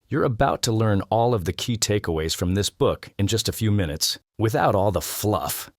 You're about to learn all of the key takeaways from this book in just a few minutes, without all the fluff.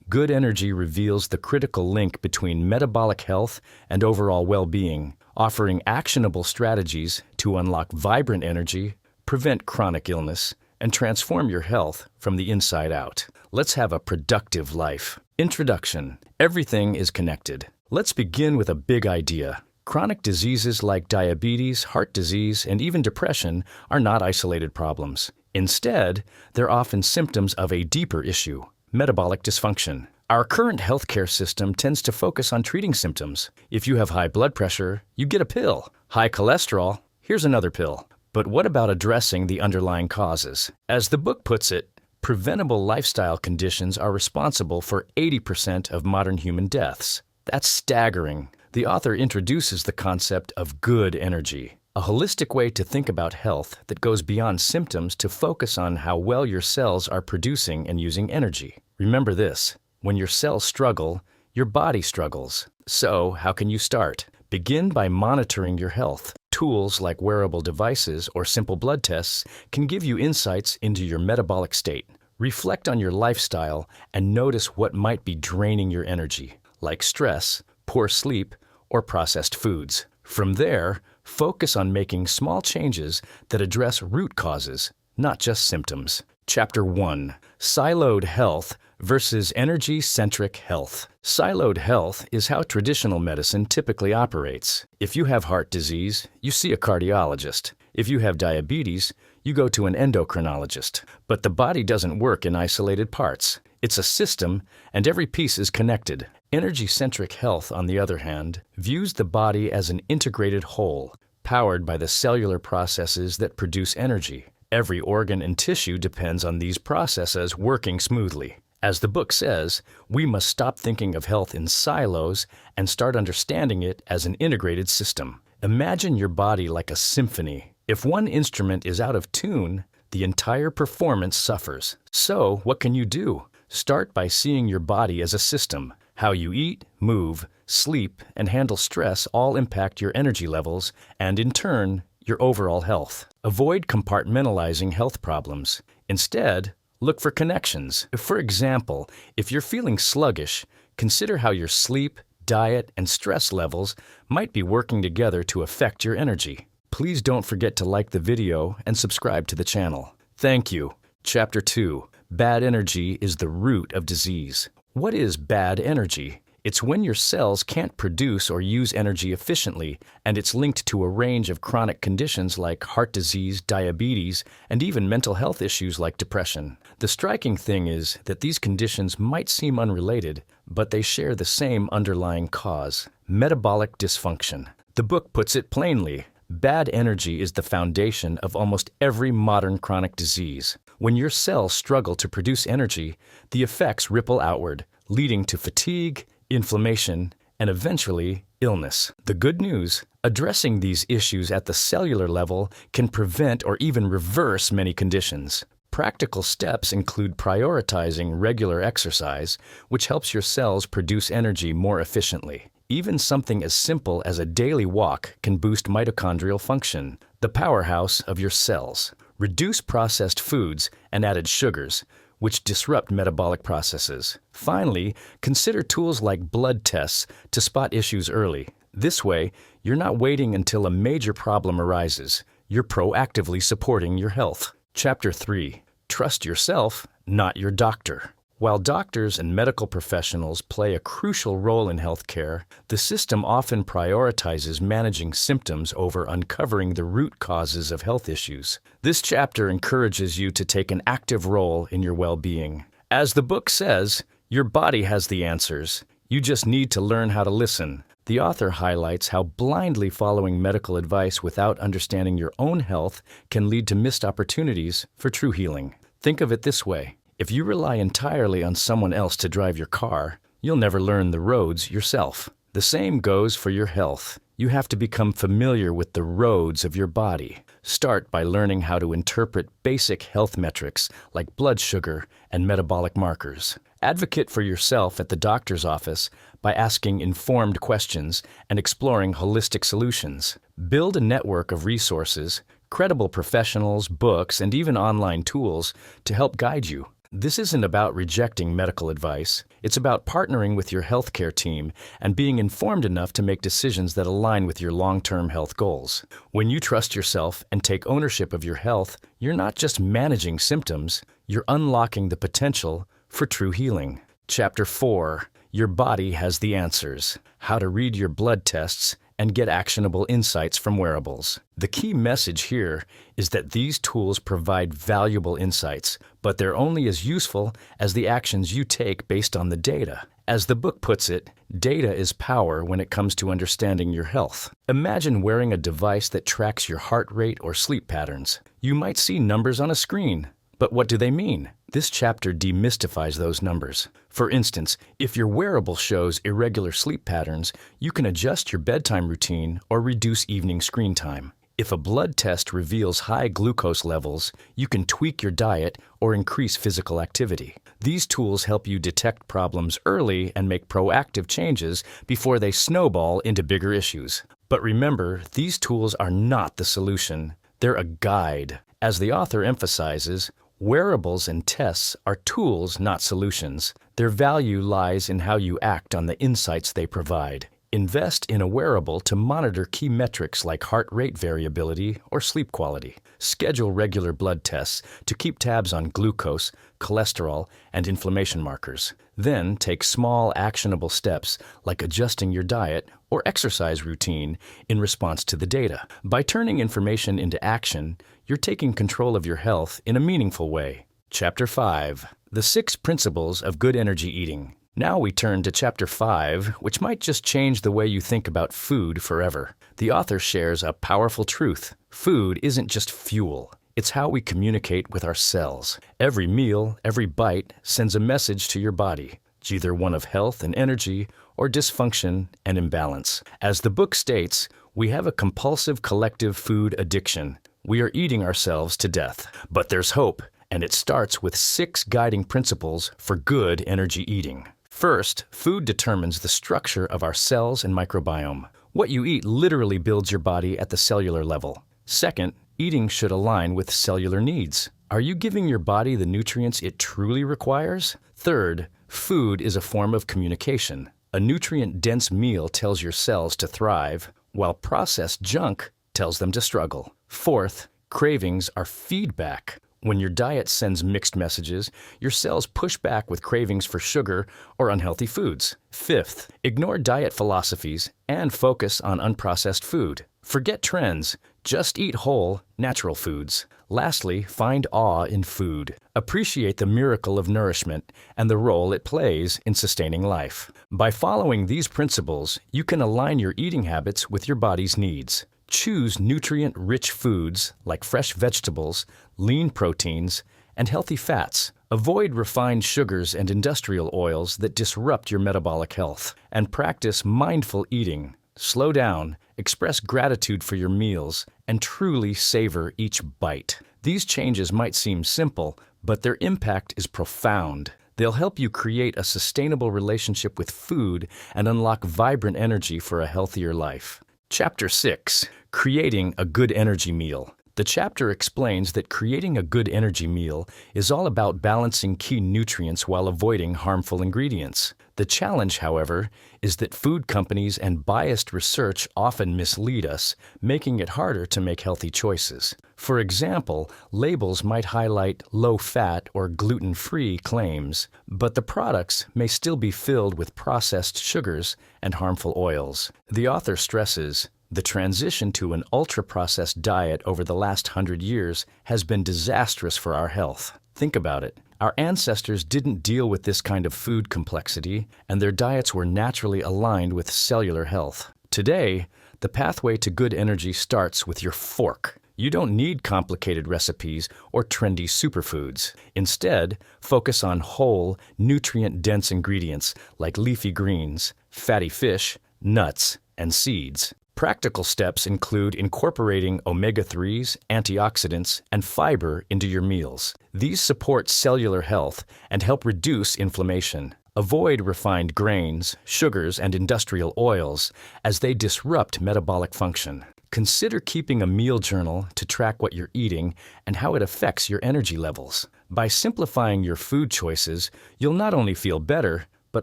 Good Energy reveals the critical link between metabolic health and overall well-being, offering actionable strategies to unlock vibrant energy, prevent chronic illness, and transform your health from the inside out. Let's have a productive life. Introduction. Everything is connected. Let's begin with a big idea. Chronic diseases like diabetes, heart disease, and even depression are not isolated problems. Instead, they're often symptoms of a deeper issue: metabolic dysfunction. Our current healthcare system tends to focus on treating symptoms. If you have high blood pressure, you get a pill. High cholesterol, here's another pill. But what about addressing the underlying causes? As the book puts it, preventable lifestyle conditions are responsible for 80% of modern human deaths. That's staggering. The author introduces the concept of good energy, a holistic way to think about health that goes beyond symptoms to focus on how well your cells are producing and using energy. Remember this: when your cells struggle, your body struggles. So, how can you start? Begin by monitoring your health. Tools like wearable devices or simple blood tests can give you insights into your metabolic state. Reflect on your lifestyle and notice what might be draining your energy, like stress, poor sleep, or processed foods. From there, focus on making small changes that address root causes, not just symptoms. Chapter 1. Siloed Health versus Energy-Centric Health. Siloed health is how traditional medicine typically operates. If you have heart disease, you see a cardiologist. If you have diabetes, you go to an endocrinologist. But the body doesn't work in isolated parts. It's a system, and every piece is connected. Energy-centric health, on the other hand, views the body as an integrated whole, powered by the cellular processes that produce energy. Every organ and tissue depends on these processes working smoothly. As the book says, we must stop thinking of health in silos and start understanding it as an integrated system. Imagine your body like a symphony. If one instrument is out of tune, the entire performance suffers. So, what can you do? Start by seeing your body as a system. How you eat, move, sleep, and handle stress all impact your energy levels and, in turn, your overall health. Avoid compartmentalizing health problems. Instead, look for connections. For example, if you're feeling sluggish, consider how your sleep, diet, and stress levels might be working together to affect your energy. Please don't forget to like the video and subscribe to the channel. Thank you. Chapter 2. Bad energy is the root of disease. What is bad energy? It's when your cells can't produce or use energy efficiently, and it's linked to a range of chronic conditions like heart disease, diabetes, and even mental health issues like depression. The striking thing is that these conditions might seem unrelated, but they share the same underlying cause: metabolic dysfunction. The book puts it plainly: bad energy is the foundation of almost every modern chronic disease. When your cells struggle to produce energy, the effects ripple outward, leading to fatigue, inflammation, and eventually illness. The good news: addressing these issues at the cellular level can prevent or even reverse many conditions. Practical steps include prioritizing regular exercise, which helps your cells produce energy more efficiently. Even something as simple as a daily walk can boost mitochondrial function, the powerhouse of your cells. Reduce processed foods and added sugars, which disrupt metabolic processes. Finally, consider tools like blood tests to spot issues early. This way, you're not waiting until a major problem arises. You're proactively supporting your health. Chapter 3. Trust yourself, not your doctor. While doctors and medical professionals play a crucial role in healthcare, the system often prioritizes managing symptoms over uncovering the root causes of health issues. This chapter encourages you to take an active role in your well-being. As the book says, your body has the answers. You just need to learn how to listen. The author highlights how blindly following medical advice without understanding your own health can lead to missed opportunities for true healing. Think of it this way: if you rely entirely on someone else to drive your car, you'll never learn the roads yourself. The same goes for your health. You have to become familiar with the roads of your body. Start by learning how to interpret basic health metrics like blood sugar and metabolic markers. Advocate for yourself at the doctor's office by asking informed questions and exploring holistic solutions. Build a network of resources, credible professionals, books, and even online tools to help guide you. This isn't about rejecting medical advice. It's about partnering with your healthcare team and being informed enough to make decisions that align with your long-term health goals. When you trust yourself and take ownership of your health, you're not just managing symptoms, you're unlocking the potential for true healing. Chapter 4. Your body has the answers. How to read your blood tests and get actionable insights from wearables. The key message here is that these tools provide valuable insights, but they're only as useful as the actions you take based on the data. As the book puts it, data is power when it comes to understanding your health. Imagine wearing a device that tracks your heart rate or sleep patterns. You might see numbers on a screen, but what do they mean? This chapter demystifies those numbers. For instance, if your wearable shows irregular sleep patterns, you can adjust your bedtime routine or reduce evening screen time. If a blood test reveals high glucose levels, you can tweak your diet or increase physical activity. These tools help you detect problems early and make proactive changes before they snowball into bigger issues. But remember, these tools are not the solution. They're a guide. As the author emphasizes, wearables and tests are tools, not solutions. Their value lies in how you act on the insights they provide. Invest in a wearable to monitor key metrics like heart rate variability or sleep quality. Schedule regular blood tests to keep tabs on glucose, cholesterol, and inflammation markers. Then take small, actionable steps like adjusting your diet or exercise routine in response to the data. By turning information into action, you're taking control of your health in a meaningful way. Chapter 5. The 6 Principles of Good Energy Eating. Now we turn to Chapter 5, which might just change the way you think about food forever. The author shares a powerful truth. Food isn't just fuel. It's how we communicate with our cells. Every meal, every bite sends a message to your body. It's either one of health and energy or dysfunction and imbalance. As the book states, we have a compulsive collective food addiction. We are eating ourselves to death. But there's hope, and it starts with 6 guiding principles for good energy eating. First, food determines the structure of our cells and microbiome. What you eat literally builds your body at the cellular level. Second, eating should align with cellular needs. Are you giving your body the nutrients it truly requires? Third, food is a form of communication. A nutrient-dense meal tells your cells to thrive, while processed junk tells them to struggle. Fourth, cravings are feedback. When your diet sends mixed messages, your cells push back with cravings for sugar or unhealthy foods. Fifth, ignore diet philosophies and focus on unprocessed food. Forget trends. Just eat whole, natural foods. Lastly, find awe in food. Appreciate the miracle of nourishment and the role it plays in sustaining life. By following these principles, you can align your eating habits with your body's needs. Choose nutrient-rich foods like fresh vegetables, lean proteins, and healthy fats. Avoid refined sugars and industrial oils that disrupt your metabolic health. And practice mindful eating. Slow down, express gratitude for your meals, and truly savor each bite. These changes might seem simple, but their impact is profound. They'll help you create a sustainable relationship with food and unlock vibrant energy for a healthier life. Chapter 6. Creating a Good Energy Meal. The chapter explains that creating a good energy meal is all about balancing key nutrients while avoiding harmful ingredients. The challenge, however, is that food companies and biased research often mislead us, making it harder to make healthy choices. For example, labels might highlight low-fat or gluten-free claims, but the products may still be filled with processed sugars and harmful oils. The author stresses, the transition to an ultra-processed diet over the last 100 years has been disastrous for our health. Think about it. Our ancestors didn't deal with this kind of food complexity, and their diets were naturally aligned with cellular health. Today, the pathway to good energy starts with your fork. You don't need complicated recipes or trendy superfoods. Instead, focus on whole, nutrient-dense ingredients like leafy greens, fatty fish, nuts, and seeds. Practical steps include incorporating omega-3s, antioxidants, and fiber into your meals. These support cellular health and help reduce inflammation. Avoid refined grains, sugars, and industrial oils as they disrupt metabolic function. Consider keeping a meal journal to track what you're eating and how it affects your energy levels. By simplifying your food choices, you'll not only feel better, but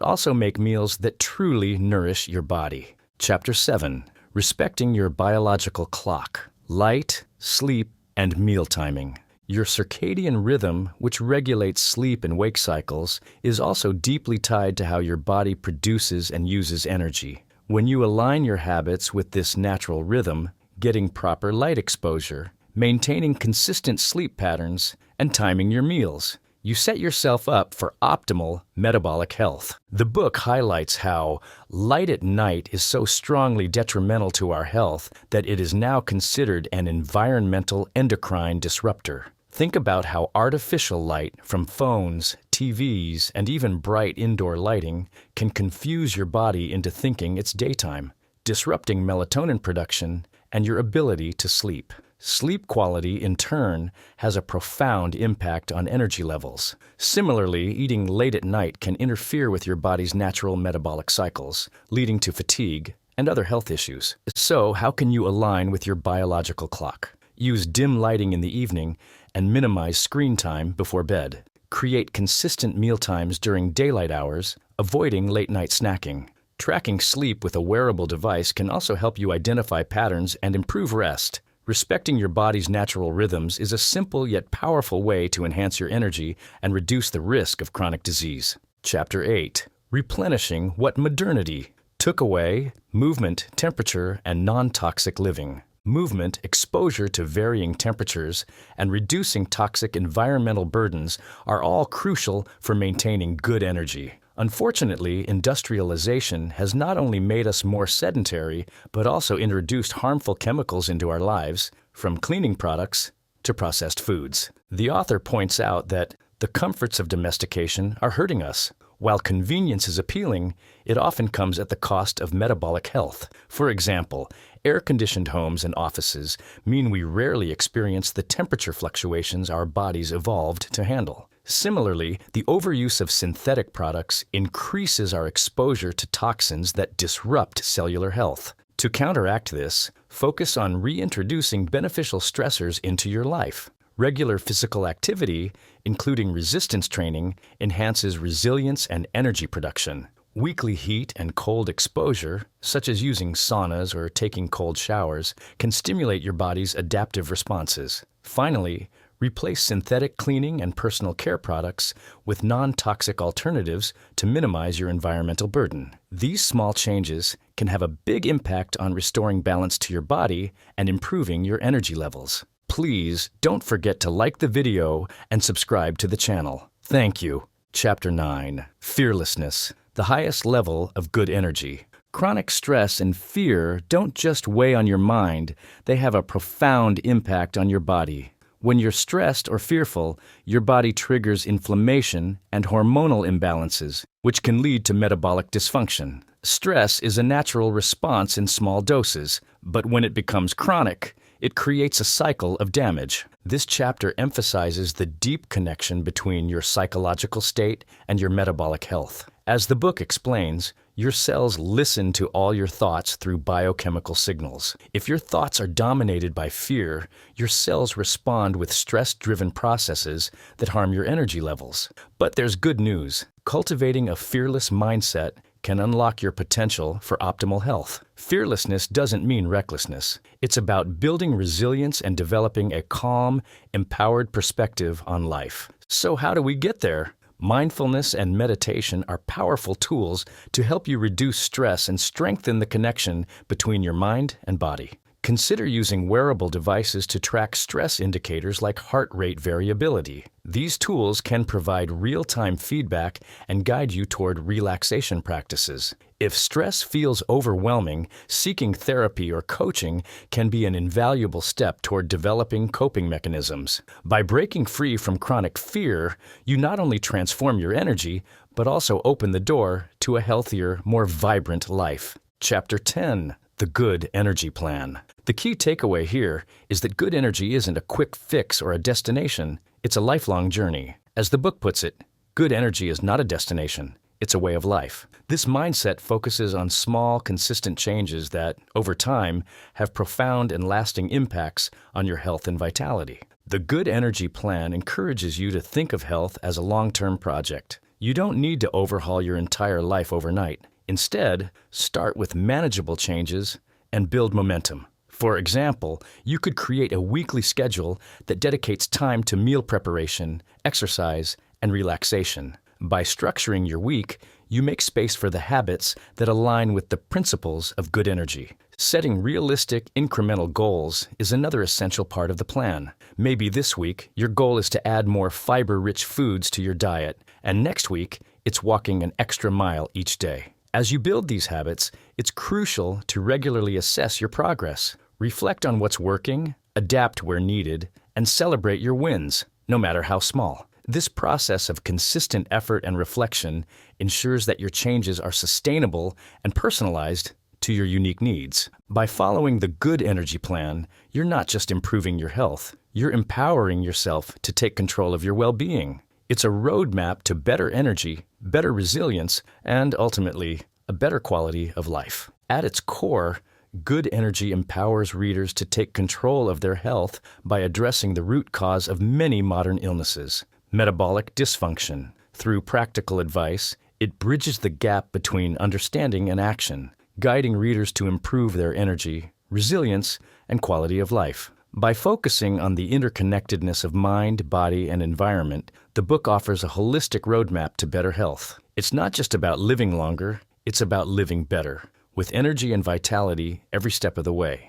also make meals that truly nourish your body. Chapter 7. Respecting your biological clock. Light, sleep, and meal timing. Your circadian rhythm, which regulates sleep and wake cycles, is also deeply tied to how your body produces and uses energy. When you align your habits with this natural rhythm, getting proper light exposure, maintaining consistent sleep patterns, and timing your meals, you set yourself up for optimal metabolic health. The book highlights how light at night is so strongly detrimental to our health that it is now considered an environmental endocrine disruptor. Think about how artificial light from phones, TVs, and even bright indoor lighting can confuse your body into thinking it's daytime, disrupting melatonin production and your ability to sleep. Sleep quality, in turn, has a profound impact on energy levels. Similarly, eating late at night can interfere with your body's natural metabolic cycles, leading to fatigue and other health issues. So, how can you align with your biological clock? Use dim lighting in the evening and minimize screen time before bed. Create consistent meal times during daylight hours, avoiding late-night snacking. Tracking sleep with a wearable device can also help you identify patterns and improve rest. Respecting your body's natural rhythms is a simple yet powerful way to enhance your energy and reduce the risk of chronic disease. Chapter 8. Replenishing what modernity took away: movement, temperature, and non-toxic living. Movement, exposure to varying temperatures, and reducing toxic environmental burdens are all crucial for maintaining good energy. Unfortunately, industrialization has not only made us more sedentary, but also introduced harmful chemicals into our lives, from cleaning products to processed foods. The author points out that the comforts of domestication are hurting us. While convenience is appealing, it often comes at the cost of metabolic health. For example, air-conditioned homes and offices mean we rarely experience the temperature fluctuations our bodies evolved to handle. Similarly, the overuse of synthetic products increases our exposure to toxins that disrupt cellular health. To counteract this, focus on reintroducing beneficial stressors into your life. Regular physical activity, including resistance training, enhances resilience and energy production. Weekly heat and cold exposure, such as using saunas or taking cold showers, can stimulate your body's adaptive responses. Finally, replace synthetic cleaning and personal care products with non-toxic alternatives to minimize your environmental burden. These small changes can have a big impact on restoring balance to your body and improving your energy levels. Please don't forget to like the video and subscribe to the channel. Thank you. Chapter 9. Fearlessness, the highest level of good energy. Chronic stress and fear don't just weigh on your mind, they have a profound impact on your body. When you're stressed or fearful, your body triggers inflammation and hormonal imbalances, which can lead to metabolic dysfunction. Stress is a natural response in small doses, but when it becomes chronic, it creates a cycle of damage. This chapter emphasizes the deep connection between your psychological state and your metabolic health. As the book explains, your cells listen to all your thoughts through biochemical signals. If your thoughts are dominated by fear, your cells respond with stress-driven processes that harm your energy levels. But there's good news. Cultivating a fearless mindset can unlock your potential for optimal health. Fearlessness doesn't mean recklessness. It's about building resilience and developing a calm, empowered perspective on life. So how do we get there? Mindfulness and meditation are powerful tools to help you reduce stress and strengthen the connection between your mind and body. Consider using wearable devices to track stress indicators like heart rate variability. These tools can provide real-time feedback and guide you toward relaxation practices. If stress feels overwhelming, seeking therapy or coaching can be an invaluable step toward developing coping mechanisms. By breaking free from chronic fear, you not only transform your energy, but also open the door to a healthier, more vibrant life. Chapter 10. The Good Energy Plan. The key takeaway here is that good energy isn't a quick fix or a destination, it's a lifelong journey. As the book puts it, good energy is not a destination, it's a way of life. This mindset focuses on small, consistent changes that, over time, have profound and lasting impacts on your health and vitality. The Good Energy Plan encourages you to think of health as a long-term project. You don't need to overhaul your entire life overnight. Instead, start with manageable changes and build momentum. For example, you could create a weekly schedule that dedicates time to meal preparation, exercise, and relaxation. By structuring your week, you make space for the habits that align with the principles of good energy. Setting realistic, incremental goals is another essential part of the plan. Maybe this week, your goal is to add more fiber-rich foods to your diet, and next week, it's walking an extra mile each day. As you build these habits, it's crucial to regularly assess your progress. Reflect on what's working, adapt where needed, and celebrate your wins, no matter how small. This process of consistent effort and reflection ensures that your changes are sustainable and personalized to your unique needs. By following the Good Energy Plan, you're not just improving your health, you're empowering yourself to take control of your well-being. It's a roadmap to better energy, better resilience, and ultimately, a better quality of life. At its core, Good Energy empowers readers to take control of their health by addressing the root cause of many modern illnesses, metabolic dysfunction. Through practical advice, it bridges the gap between understanding and action, guiding readers to improve their energy, resilience, and quality of life. By focusing on the interconnectedness of mind, body, and environment, the book offers a holistic roadmap to better health. It's not just about living longer, it's about living better, with energy and vitality every step of the way.